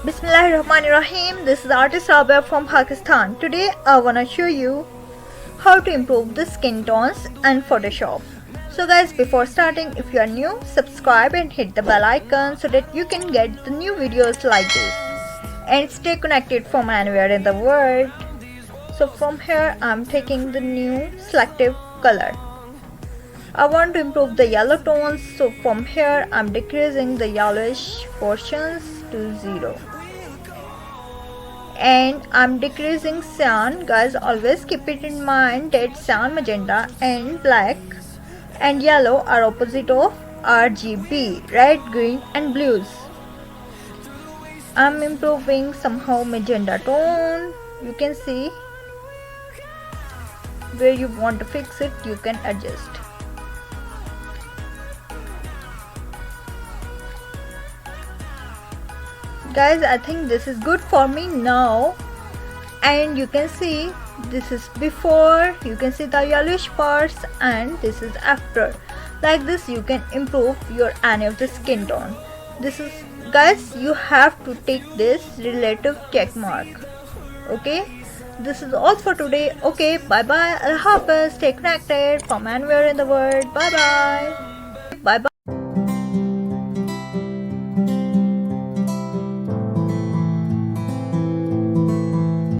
Bismillahirrahmanirrahim. This is artist Rabia from Pakistan. Today I wanna show you how to improve the skin tones in Photoshop. So guys, before starting, if you are new, subscribe and hit the bell icon so that you can get the new videos like this and stay connected from anywhere in the world. So from here I'm taking the new selective color. I want to improve the yellow tones, so from here I'm decreasing the yellowish portions to 0. And I'm decreasing cyan. Guys, always keep it in mind that cyan, magenta and black and yellow are opposite of RGB, red, green and blues. I'm improving somehow magenta tone. You can see where you want to fix it, you can adjust. Guys, I think this is good for me now, and you can see this is before, you can see the yellowish parts, and this is after. Like this you can improve your any of the skin tone. This is, guys, you have to take this relative check mark. Okay, this is all for today. Okay, bye bye, Allah Hafiz, stay connected from anywhere in the world. Bye bye, bye bye.